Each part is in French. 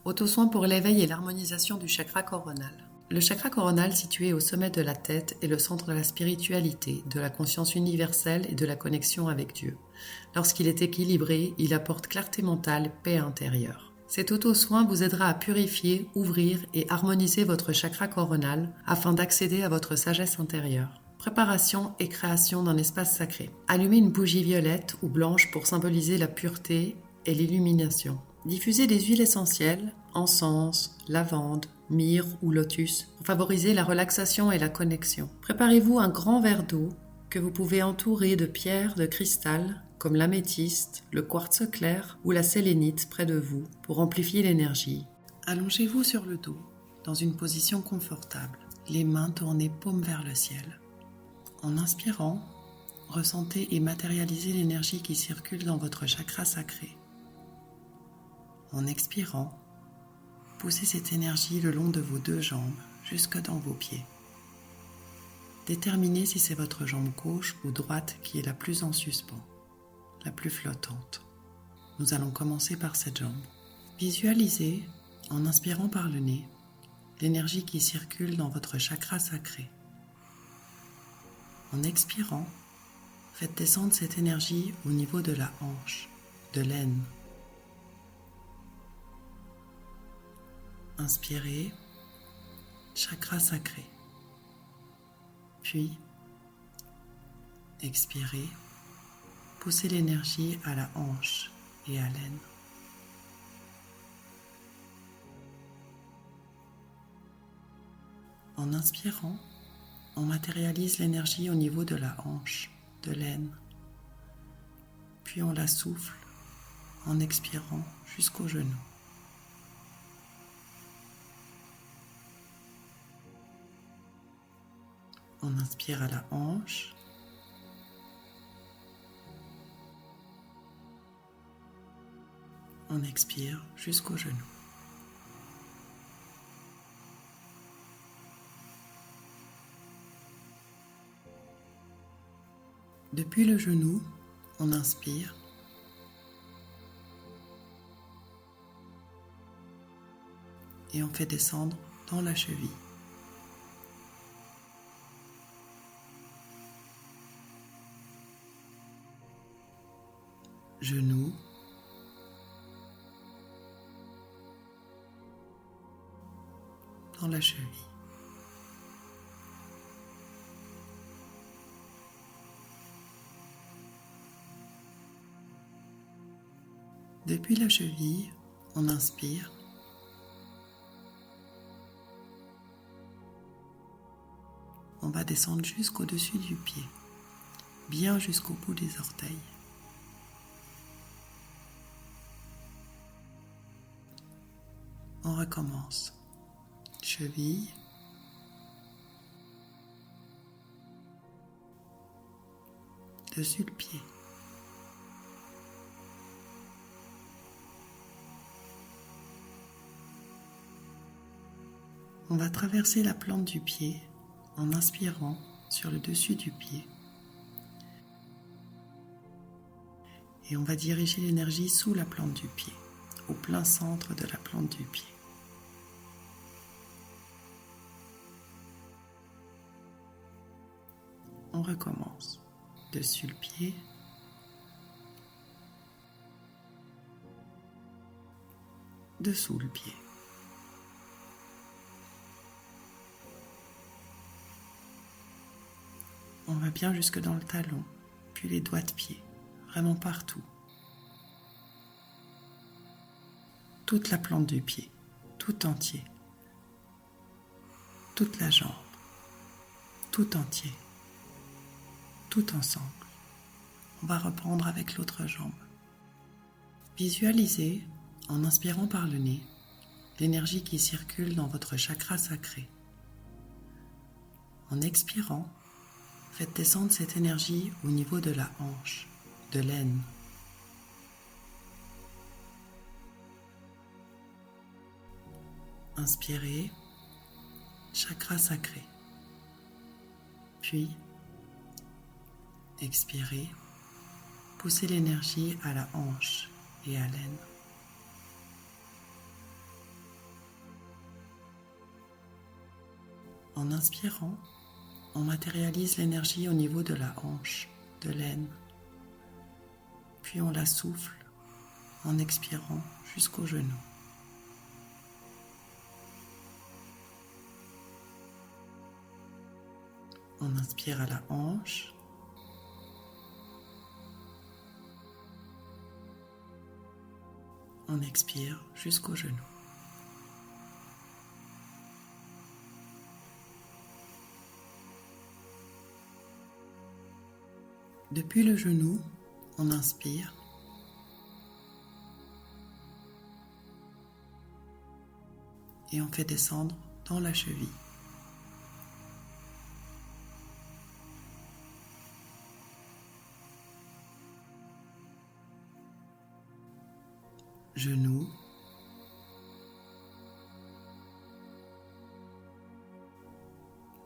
Autosoin pour l'éveil et l'harmonisation du chakra coronal. Le chakra coronal, situé au sommet de la tête, est le centre de la spiritualité, de la conscience universelle et de la connexion avec Dieu. Lorsqu'il est équilibré, il apporte clarté mentale, paix intérieure. Cet auto-soin vous aidera à purifier, ouvrir et harmoniser votre chakra coronal afin d'accéder à votre sagesse intérieure. Préparation et création d'un espace sacré. Allumez une bougie violette ou blanche pour symboliser la pureté et l'illumination. Diffusez des huiles essentielles, encens, lavande, myrrhe ou lotus pour favoriser la relaxation et la connexion. Préparez-vous un grand verre d'eau que vous pouvez entourer de pierres de cristal comme l'améthyste, le quartz clair ou la sélénite près de vous pour amplifier l'énergie. Allongez-vous sur le dos dans une position confortable, les mains tournées paume vers le ciel. En inspirant, ressentez et matérialisez l'énergie qui circule dans votre chakra sacré. En expirant, poussez cette énergie le long de vos deux jambes jusque dans vos pieds. Déterminez si c'est votre jambe gauche ou droite qui est la plus en suspens, la plus flottante. Nous allons commencer par cette jambe. Visualisez, en inspirant par le nez, l'énergie qui circule dans votre chakra sacré. En expirant, faites descendre cette énergie au niveau de la hanche, de l'aine. Inspirez, chakra sacré. Puis, expirez, poussez l'énergie à la hanche et à l'aine. En inspirant, on matérialise l'énergie au niveau de la hanche, de l'aine. Puis on la souffle en expirant jusqu'au genou. On inspire à la hanche. On expire jusqu'au genou. Depuis le genou, on inspire. Et on fait descendre dans la cheville. Genou. Dans la cheville. Depuis la cheville, on inspire. On va descendre jusqu'au-dessus du pied, bien jusqu'au bout des orteils. On recommence. Cheville. Dessus le pied. On va traverser la plante du pied en inspirant sur le dessus du pied. Et on va diriger l'énergie sous la plante du pied, au plein centre de la plante du pied. On recommence. Dessus le pied. Dessous le pied. On va bien jusque dans le talon, puis les doigts de pied, vraiment partout. Toute la plante du pied, tout entier. Toute la jambe, tout entier. Tout ensemble. On va reprendre avec l'autre jambe. Visualisez, en inspirant par le nez, l'énergie qui circule dans votre chakra sacré. En expirant, faites descendre cette énergie au niveau de la hanche, de l'aine. Inspirez, chakra sacré. Puis, expirez, poussez l'énergie à la hanche et à l'aine. En inspirant, on matérialise l'énergie au niveau de la hanche, de l'aine. Puis on la souffle en expirant jusqu'au genou. On inspire à la hanche. On expire jusqu'au genou. Depuis le genou, on inspire. Et on fait descendre dans la cheville. Genou.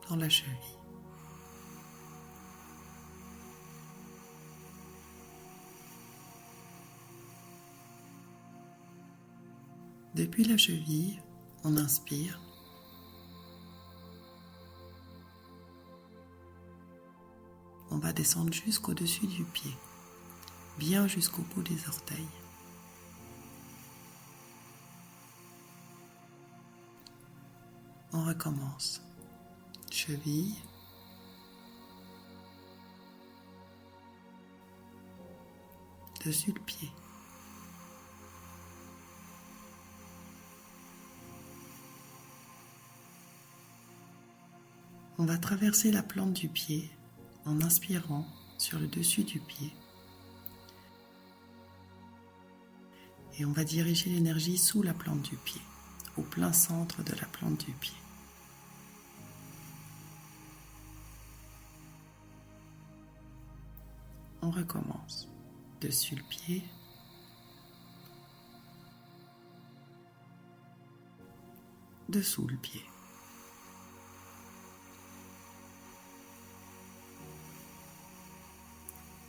Dans la cheville. Depuis la cheville, on inspire. On va descendre jusqu'au-dessus du pied, bien jusqu'au bout des orteils. On recommence. Cheville. Dessus le pied. On va traverser la plante du pied en inspirant sur le dessus du pied. Et on va diriger l'énergie sous la plante du pied, au plein centre de la plante du pied. On recommence. Dessus le pied. Dessous le pied.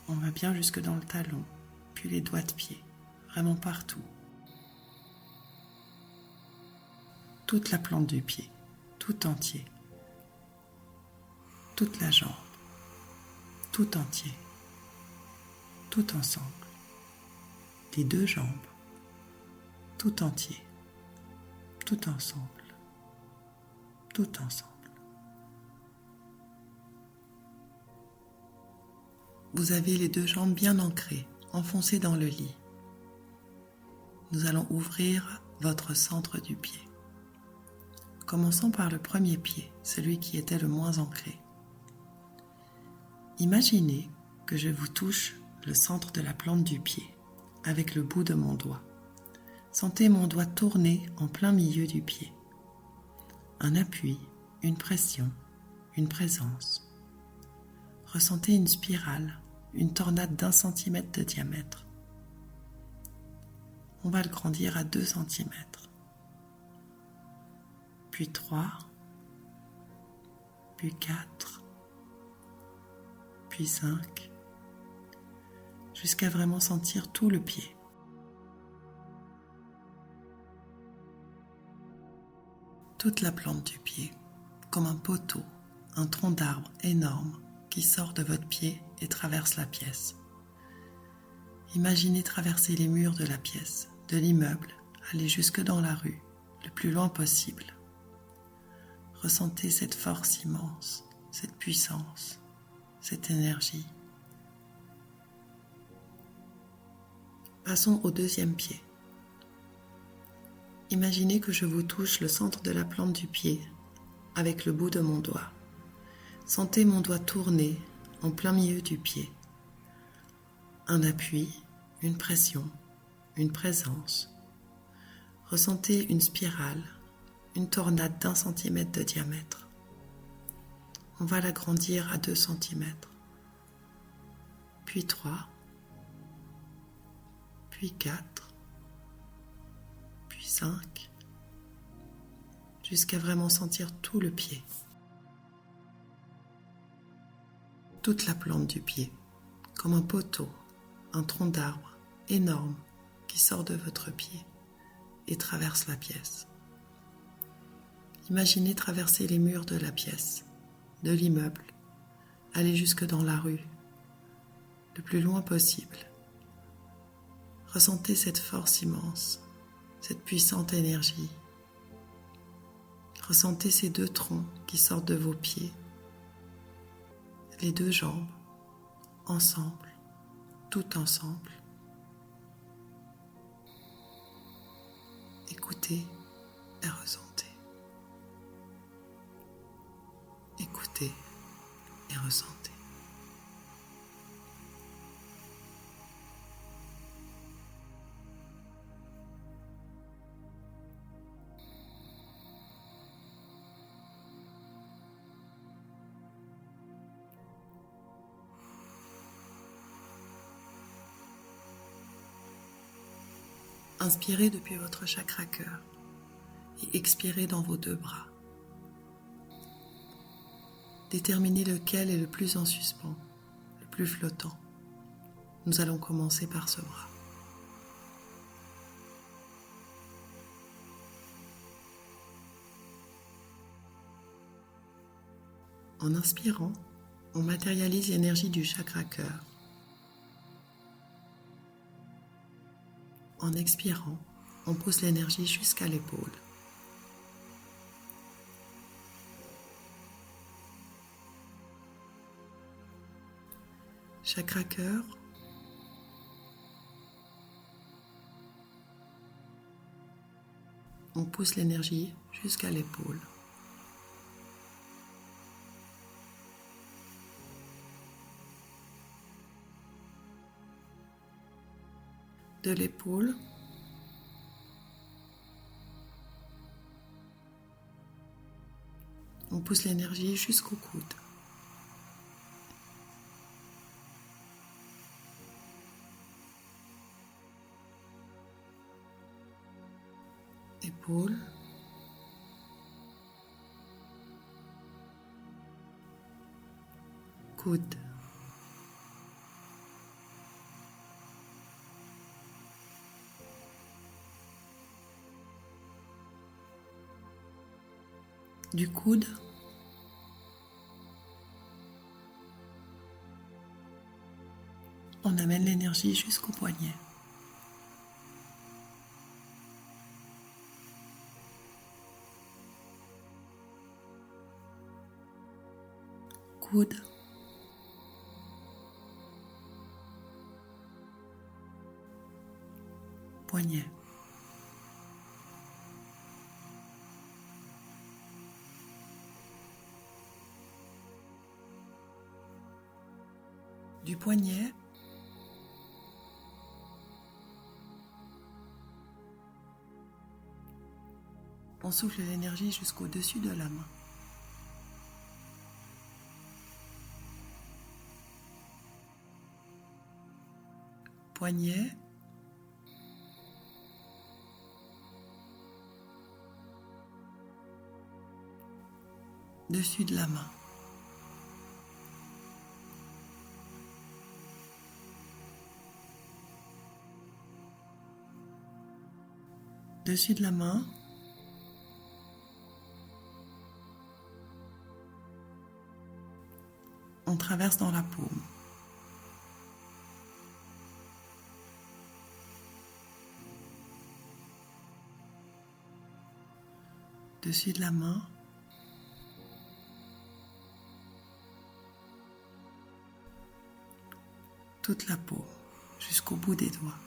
On va bien jusque dans le talon, puis les doigts de pied, vraiment partout. Toute la plante du pied, tout entier. Toute la jambe, tout entier. Tout ensemble. Les deux jambes, tout entier. Tout ensemble. Tout ensemble. Vous avez les deux jambes bien ancrées, enfoncées dans le lit. Nous allons ouvrir votre centre du pied. Commençons par le premier pied, celui qui était le moins ancré. Imaginez que je vous touche le centre de la plante du pied avec le bout de mon doigt. Sentez mon doigt tourner en plein milieu du pied. Un appui, une pression, une présence. Ressentez une spirale, une tornade d'1 centimètre de diamètre. On va le grandir à 2 centimètres. Puis 3, puis 4, puis 5, jusqu'à vraiment sentir tout le pied. Toute la plante du pied, comme un poteau, un tronc d'arbre énorme qui sort de votre pied et traverse la pièce. Imaginez traverser les murs de la pièce, de l'immeuble, aller jusque dans la rue, le plus loin possible. Ressentez cette force immense, cette puissance, cette énergie. Passons au deuxième pied. Imaginez que je vous touche le centre de la plante du pied avec le bout de mon doigt. Sentez mon doigt tourner en plein milieu du pied. Un appui, une pression, une présence. Ressentez une spirale, une tornade d'1 centimètre de diamètre. On va l'agrandir à 2 centimètres. Puis 3, puis 4, puis 5, jusqu'à vraiment sentir tout le pied. Toute la plante du pied, comme un poteau, un tronc d'arbre énorme qui sort de votre pied et traverse la pièce. Imaginez traverser les murs de la pièce, de l'immeuble, aller jusque dans la rue, le plus loin possible. Ressentez cette force immense, cette puissante énergie. Ressentez ces deux troncs qui sortent de vos pieds, les deux jambes, ensemble, tout ensemble. Écoutez et ressentez. Écoutez et ressentez. Inspirez depuis votre chakra cœur et expirez dans vos deux bras. Déterminez lequel est le plus en suspens, le plus flottant. Nous allons commencer par ce bras. En inspirant, on matérialise l'énergie du chakra cœur. En expirant, on pousse l'énergie jusqu'à l'épaule. Chakra cœur. On pousse l'énergie jusqu'à l'épaule. De l'épaule, on pousse l'énergie jusqu'au coude. Épaule, coude. Du coude, on amène l'énergie jusqu'au poignet. Coude, poignet. Du poignet, on souffle l'énergie jusqu'au-dessus de la main. Poignet, dessus de la main. Dessus de la main, on traverse dans la paume. Dessus de la main, toute la peau, jusqu'au bout des doigts.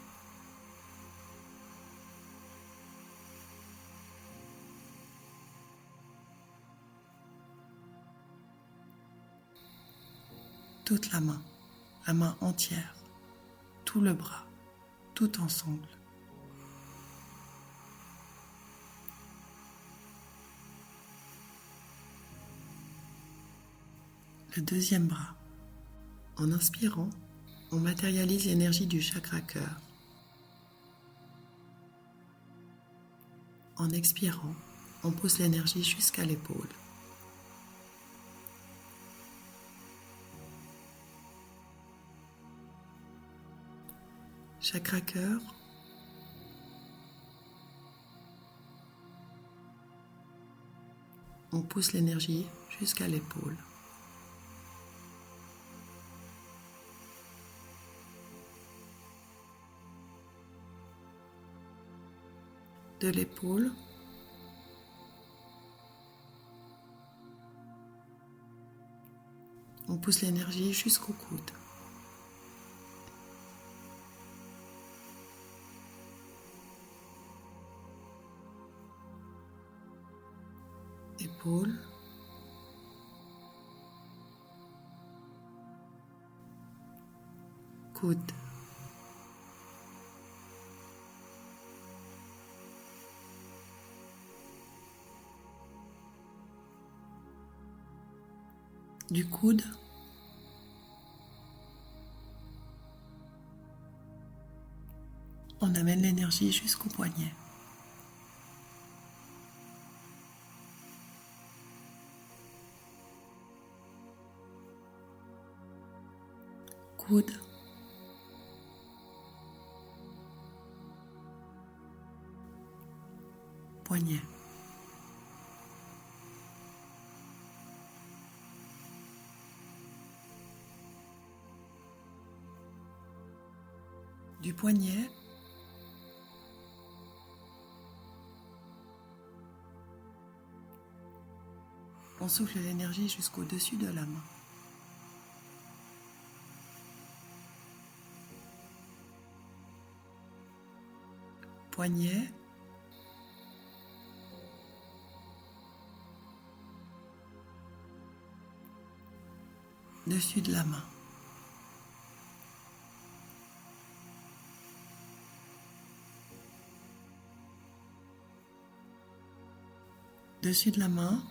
Toute la main entière, tout le bras, tout ensemble. Le deuxième bras. En inspirant, on matérialise l'énergie du chakra cœur. En expirant, on pousse l'énergie jusqu'à l'épaule. Chakra cœur, On pousse l'énergie jusqu'à l'épaule. De l'épaule, on pousse l'énergie jusqu'au coude. Épaule, coude, du coude, on amène l'énergie jusqu'au poignet. Coude, poignet. Du poignet, on souffle l'énergie jusqu'au-dessus de la main. Poignet, dessus de la main. Dessus de la main,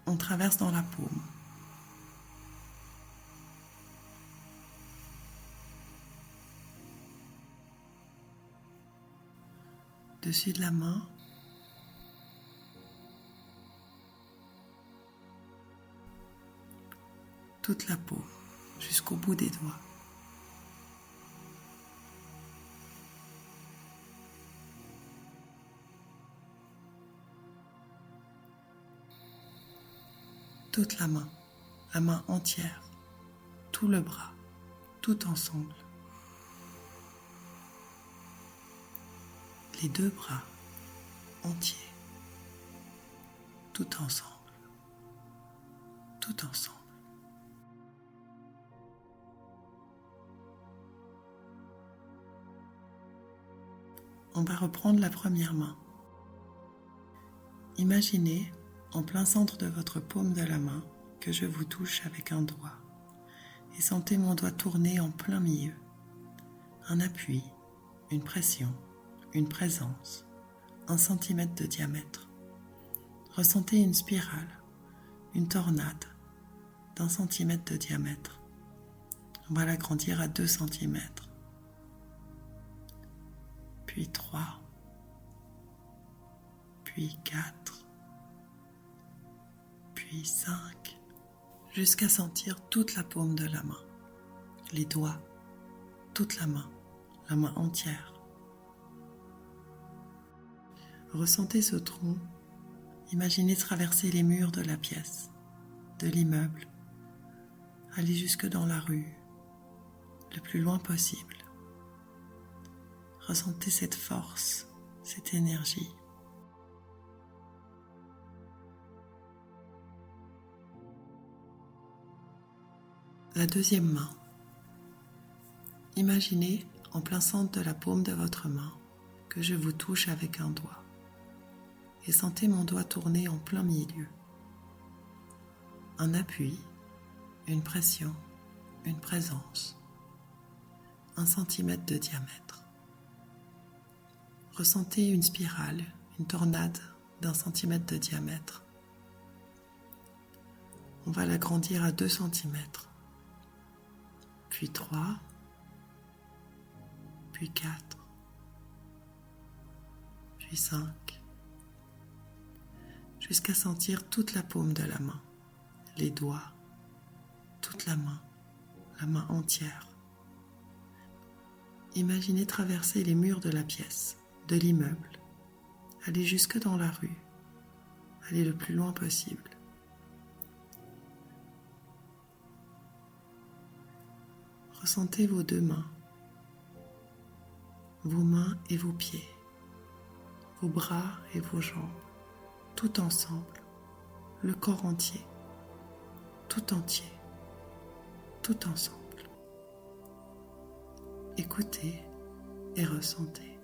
on traverse dans la paume. Dessus de la main, toute la peau jusqu'au bout des doigts. Toute la main entière, tout le bras, tout ensemble. Les deux bras entiers, tout ensemble, tout ensemble. On va reprendre la première main. Imaginez en plein centre de votre paume de la main que je vous touche avec un doigt et sentez mon doigt tourner en plein milieu. Un appui, une pression, une présence, 1 centimètre de diamètre. Ressentez une spirale, une tornade d'1 centimètre de diamètre. On va l'agrandir à 2 centimètres. Puis 3, puis 4, puis 5, jusqu'à sentir toute la paume de la main, les doigts, toute la main entière. Ressentez ce tronc, imaginez traverser les murs de la pièce, de l'immeuble, aller jusque dans la rue, le plus loin possible. Ressentez cette force, cette énergie. La deuxième main. Imaginez en plein centre de la paume de votre main que je vous touche avec un doigt et sentez mon doigt tourner en plein milieu. Un appui, une pression, une présence, 1 centimètre de diamètre. Ressentez une spirale, une tornade d'1 centimètre de diamètre. On va l'agrandir à 2 centimètres, puis 3, puis 4, puis 5, jusqu'à sentir toute la paume de la main, les doigts, toute la main entière. Imaginez traverser les murs de la pièce, de l'immeuble, aller jusque dans la rue, aller le plus loin possible. Ressentez vos deux mains et vos pieds, vos bras et vos jambes, tout ensemble, le corps entier, tout entier, tout ensemble. Écoutez et ressentez.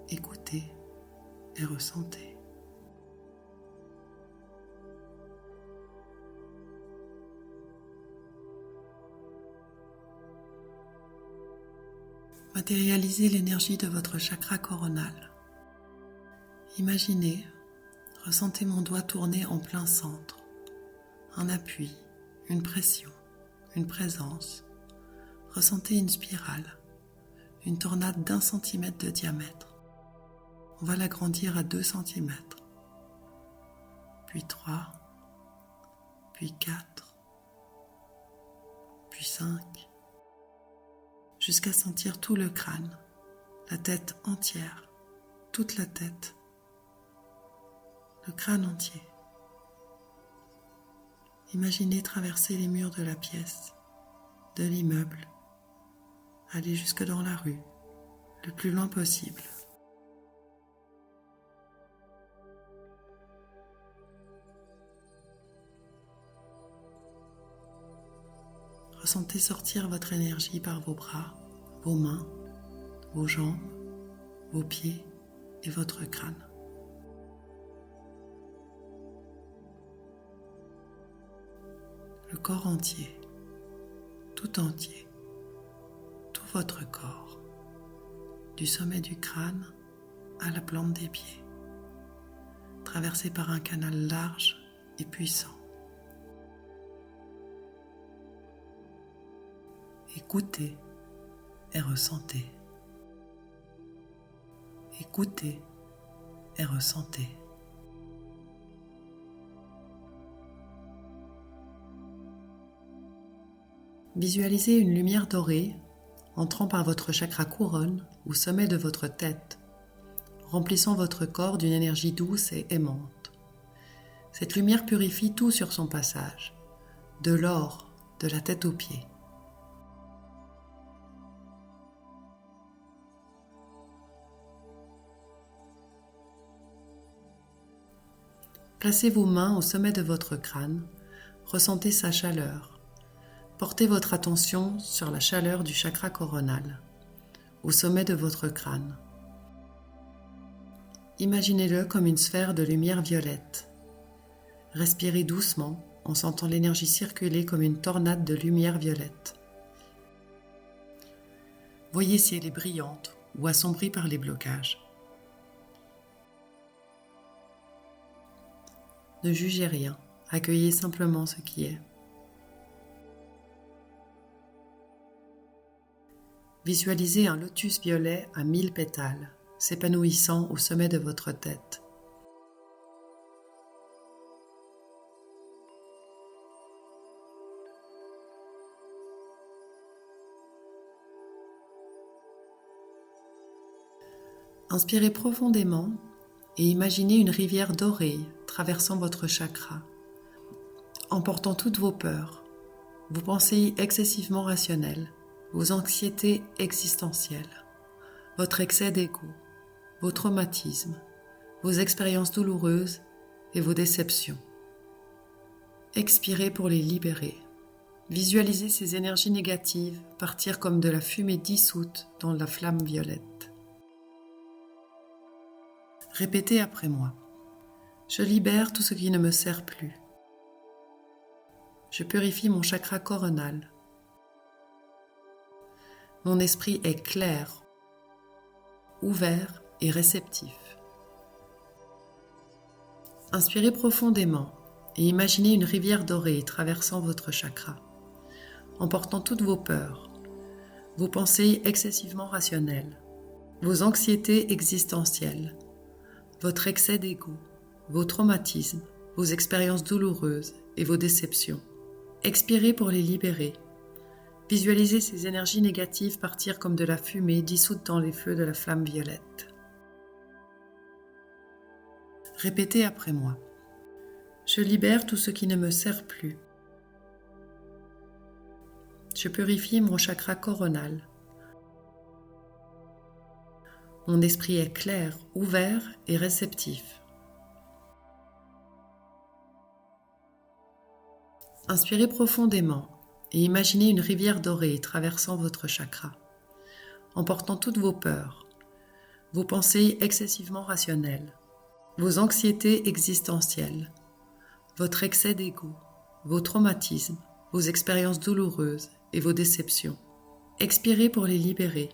Écoutez et ressentez. Matérialisez l'énergie de votre chakra coronal. Imaginez, ressentez mon doigt tourner en plein centre. Un appui, une pression, une présence. Ressentez une spirale, une tornade d'1 centimètre de diamètre. On va l'agrandir à 2 centimètres, puis 3, puis 4, puis 5, jusqu'à sentir tout le crâne, la tête entière, toute la tête, le crâne entier. Imaginez traverser les murs de la pièce, de l'immeuble, aller jusque dans la rue, le plus loin possible. Ressentez sortir votre énergie par vos bras, vos mains, vos jambes, vos pieds et votre crâne. Le corps entier, tout entier, tout votre corps, du sommet du crâne à la plante des pieds, traversé par un canal large et puissant. Écoutez et ressentez. Écoutez et ressentez. Visualisez une lumière dorée entrant par votre chakra couronne au sommet de votre tête, remplissant votre corps d'une énergie douce et aimante. Cette lumière purifie tout sur son passage, de l'or, de la tête aux pieds. Placez vos mains au sommet de votre crâne, ressentez sa chaleur. Portez votre attention sur la chaleur du chakra coronal, au sommet de votre crâne. Imaginez-le comme une sphère de lumière violette. Respirez doucement en sentant l'énergie circuler comme une tornade de lumière violette. Voyez si elle est brillante ou assombrie par les blocages. Ne jugez rien, accueillez simplement ce qui est. Visualisez un lotus violet à 1000 pétales, s'épanouissant au sommet de votre tête. Inspirez profondément et imaginez une rivière dorée traversant votre chakra, emportant toutes vos peurs, vos pensées excessivement rationnelles, vos anxiétés existentielles, votre excès d'ego, vos traumatismes, vos expériences douloureuses et vos déceptions. Expirez pour les libérer. Visualisez ces énergies négatives partir comme de la fumée dissoute dans la flamme violette. Répétez après moi. Je libère tout ce qui ne me sert plus. Je purifie mon chakra coronal. Mon esprit est clair, ouvert et réceptif. Inspirez profondément et imaginez une rivière dorée traversant votre chakra, emportant toutes vos peurs, vos pensées excessivement rationnelles, vos anxiétés existentielles, votre excès d'ego, vos traumatismes, vos expériences douloureuses et vos déceptions. Expirez pour les libérer. Visualisez ces énergies négatives partir comme de la fumée dissoute dans les feux de la flamme violette. Répétez après moi. Je libère tout ce qui ne me sert plus. Je purifie mon chakra coronal. Mon esprit est clair, ouvert et réceptif. Inspirez profondément et imaginez une rivière dorée traversant votre chakra, emportant toutes vos peurs, vos pensées excessivement rationnelles, vos anxiétés existentielles, votre excès d'ego, vos traumatismes, vos expériences douloureuses et vos déceptions. Expirez pour les libérer.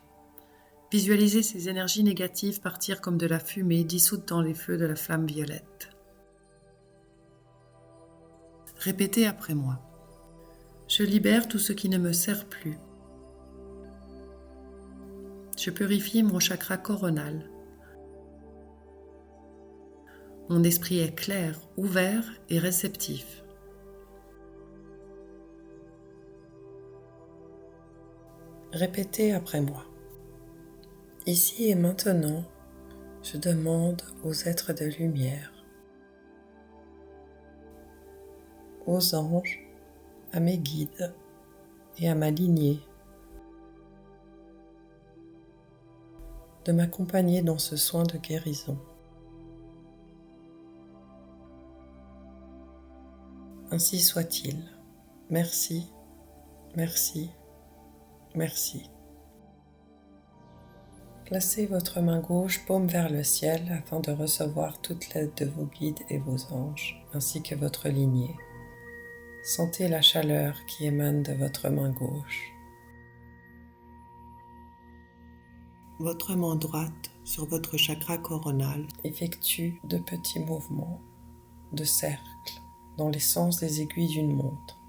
Visualisez ces énergies négatives partir comme de la fumée dissoute dans les feux de la flamme violette. Répétez après moi. Je libère tout ce qui ne me sert plus. Je purifie mon chakra coronal. Mon esprit est clair, ouvert et réceptif. Répétez après moi. Ici et maintenant, je demande aux êtres de lumière, aux anges, à mes guides et à ma lignée de m'accompagner dans ce soin de guérison. Ainsi soit-il. Merci, merci, merci. Placez votre main gauche paume vers le ciel afin de recevoir toute l'aide de vos guides et vos anges, ainsi que votre lignée. Sentez la chaleur qui émane de votre main gauche. Votre main droite sur votre chakra coronal effectue de petits mouvements de cercle dans les sens des aiguilles d'une montre,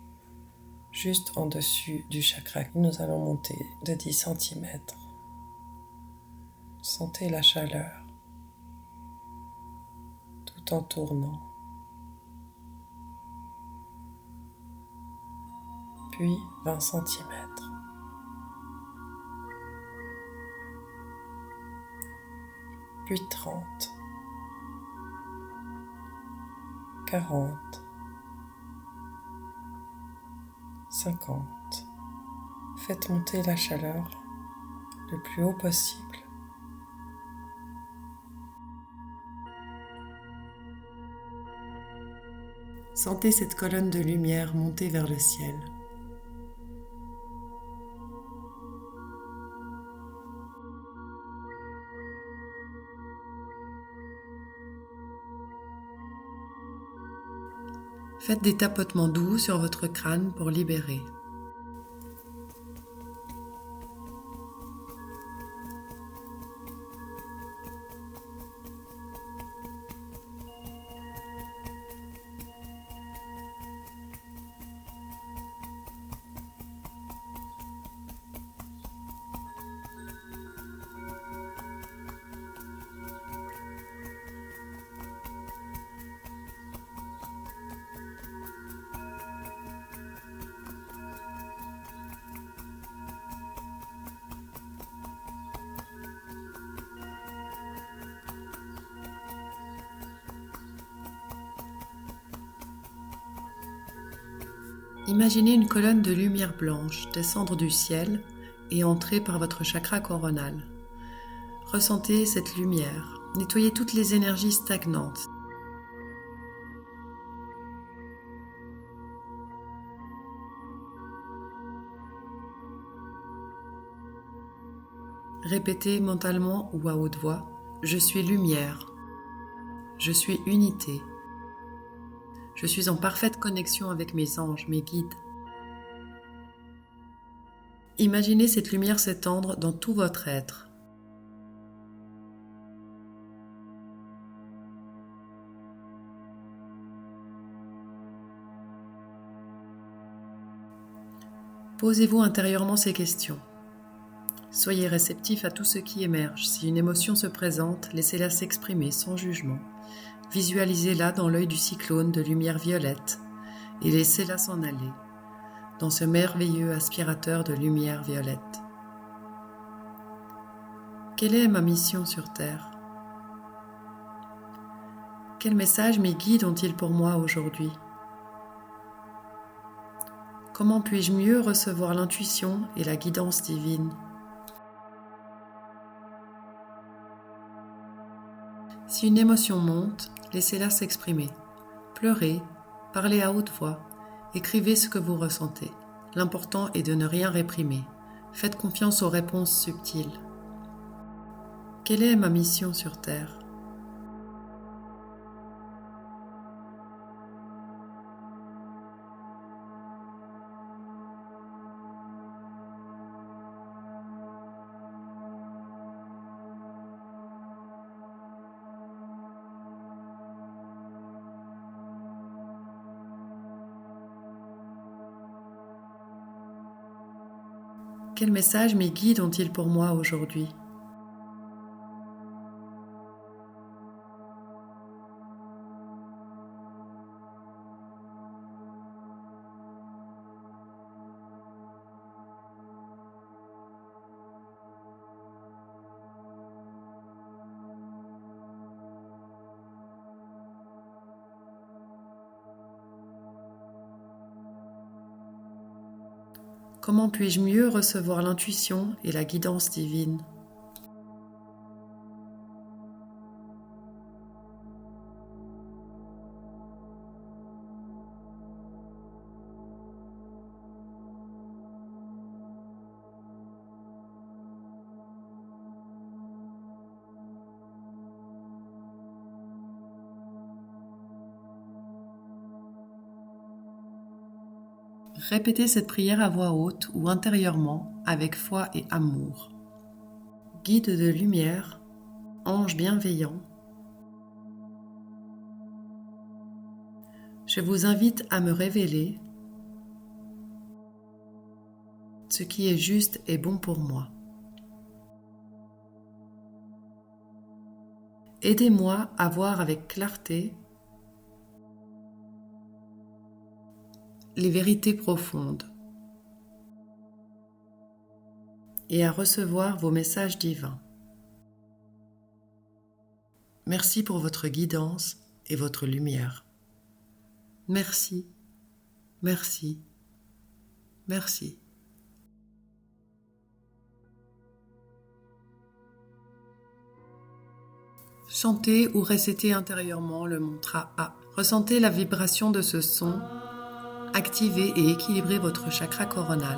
juste en dessus du chakra. Nous allons monter de 10 cm. Sentez la chaleur tout en tournant. Puis 20 cm. Puis 30, 40, 50. Faites monter la chaleur le plus haut possible. Sentez cette colonne de lumière monter vers le ciel. Faites des tapotements doux sur votre crâne pour libérer. Imaginez une colonne de lumière blanche descendre du ciel et entrer par votre chakra coronal. Ressentez cette lumière, nettoyez toutes les énergies stagnantes. Répétez mentalement ou à haute voix, je suis lumière, je suis unité. Je suis en parfaite connexion avec mes anges, mes guides. Imaginez cette lumière s'étendre dans tout votre être. Posez-vous intérieurement ces questions. Soyez réceptif à tout ce qui émerge. Si une émotion se présente, laissez-la s'exprimer sans jugement. Visualisez-la dans l'œil du cyclone de lumière violette et laissez-la s'en aller. dans ce merveilleux aspirateur de lumière violette. Quelle est ma mission sur Terre? Quels messages mes guides ont-ils pour moi aujourd'hui? Comment puis-je mieux recevoir l'intuition et la guidance divine? Si une émotion monte, laissez-la s'exprimer. Pleurez, parlez à haute voix, écrivez ce que vous ressentez. L'important est de ne rien réprimer. Faites confiance aux réponses subtiles. Quelle est ma mission sur Terre? Quel message mes guides ont-ils pour moi aujourd'hui? Comment puis-je mieux recevoir l'intuition et la guidance divine? Répétez cette prière à voix haute ou intérieurement avec foi et amour. Guide de lumière, ange bienveillant, je vous invite à me révéler ce qui est juste et bon pour moi. Aidez-moi à voir avec clarté les vérités profondes et à recevoir vos messages divins. Merci pour votre guidance et votre lumière. Merci, merci, merci. Chantez ou récitez intérieurement le mantra A. Ressentez la vibration de ce son. Activez et équilibrez votre chakra coronal.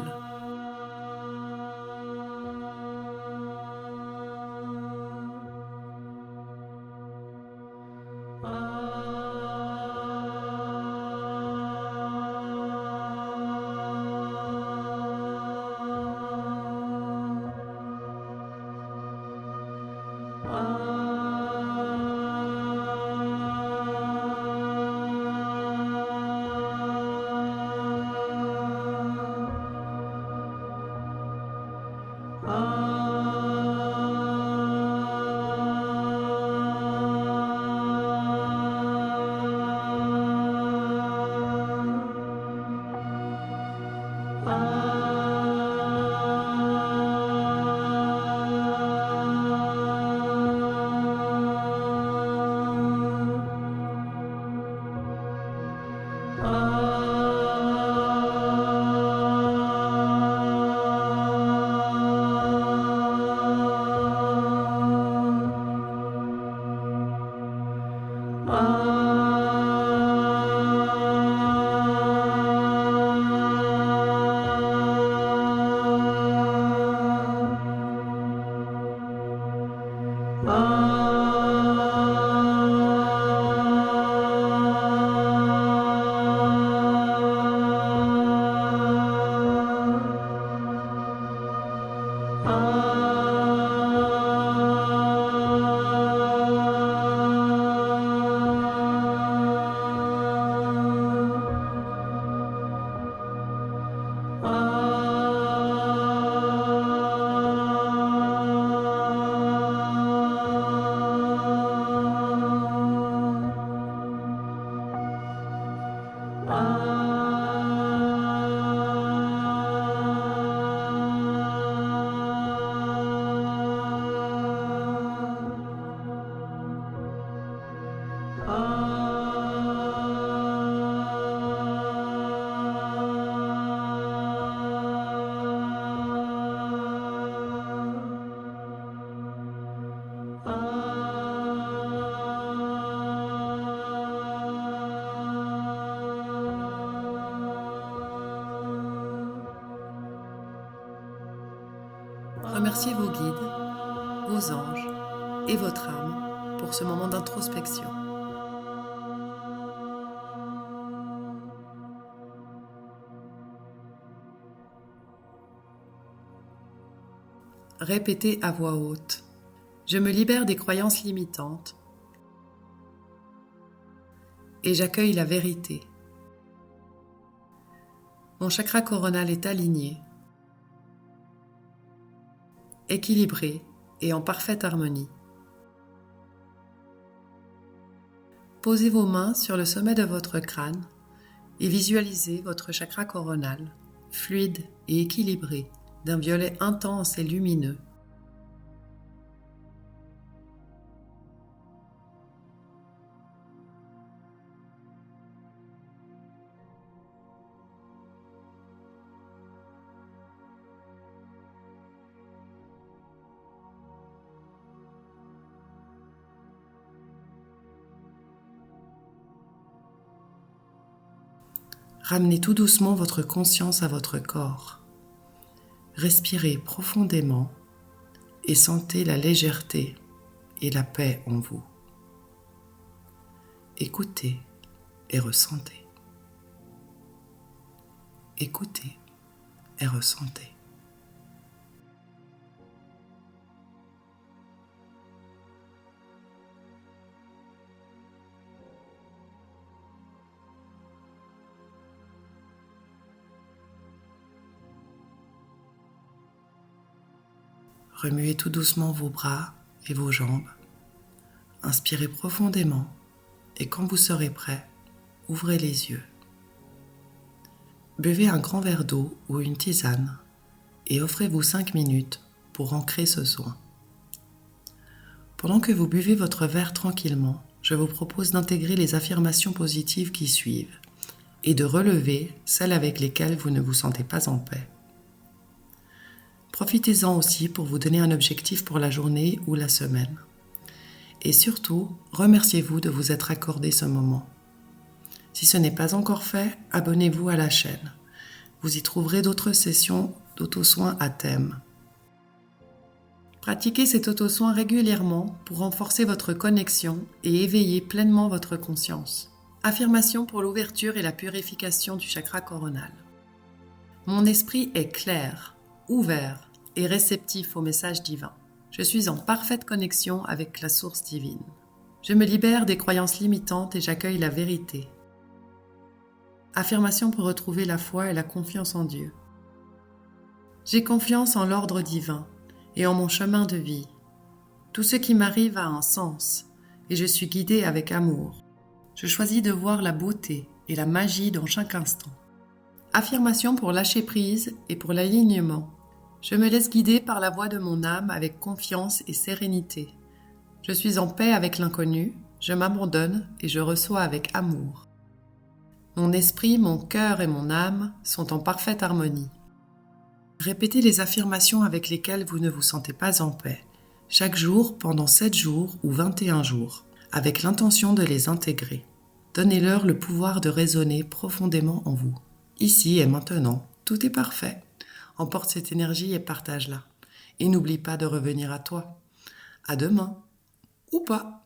Remerciez vos guides, vos anges et votre âme pour ce moment d'introspection. Répétez à voix haute. Je me libère des croyances limitantes et j'accueille la vérité. Mon chakra coronal est aligné, équilibré et en parfaite harmonie. Posez vos mains sur le sommet de votre crâne et visualisez votre chakra coronal, fluide et équilibré, d'un violet intense et lumineux. Ramenez tout doucement votre conscience à votre corps. Respirez profondément et sentez la légèreté et la paix en vous. Écoutez et ressentez. Écoutez et ressentez. Remuez tout doucement vos bras et vos jambes. Inspirez profondément et quand vous serez prêt, ouvrez les yeux. Buvez un grand verre d'eau ou une tisane et offrez-vous 5 minutes pour ancrer ce soin. Pendant que vous buvez votre verre tranquillement, je vous propose d'intégrer les affirmations positives qui suivent et de relever celles avec lesquelles vous ne vous sentez pas en paix. Profitez-en aussi pour vous donner un objectif pour la journée ou la semaine. Et surtout, remerciez-vous de vous être accordé ce moment. Si ce n'est pas encore fait, abonnez-vous à la chaîne. Vous y trouverez d'autres sessions d'auto-soin à thème. Pratiquez cet auto-soin régulièrement pour renforcer votre connexion et éveiller pleinement votre conscience. Affirmation pour l'ouverture et la purification du chakra coronal. Mon esprit est clair, ouvert et réceptif au message divin. Je suis en parfaite connexion avec la source divine. Je me libère des croyances limitantes et j'accueille la vérité. Affirmation pour retrouver la foi et la confiance en Dieu. J'ai confiance en l'ordre divin et en mon chemin de vie. Tout ce qui m'arrive a un sens et je suis guidée avec amour. Je choisis de voir la beauté et la magie dans chaque instant. Affirmation pour lâcher prise et pour l'alignement. Je me laisse guider par la voix de mon âme avec confiance et sérénité. Je suis en paix avec l'inconnu, je m'abandonne et je reçois avec amour. Mon esprit, mon cœur et mon âme sont en parfaite harmonie. Répétez les affirmations avec lesquelles vous ne vous sentez pas en paix, chaque jour pendant 7 jours ou 21 jours, avec l'intention de les intégrer. Donnez-leur le pouvoir de résonner profondément en vous. Ici et maintenant, tout est parfait. Emporte cette énergie et partage-la. Et n'oublie pas de revenir à toi. À demain. Ou pas.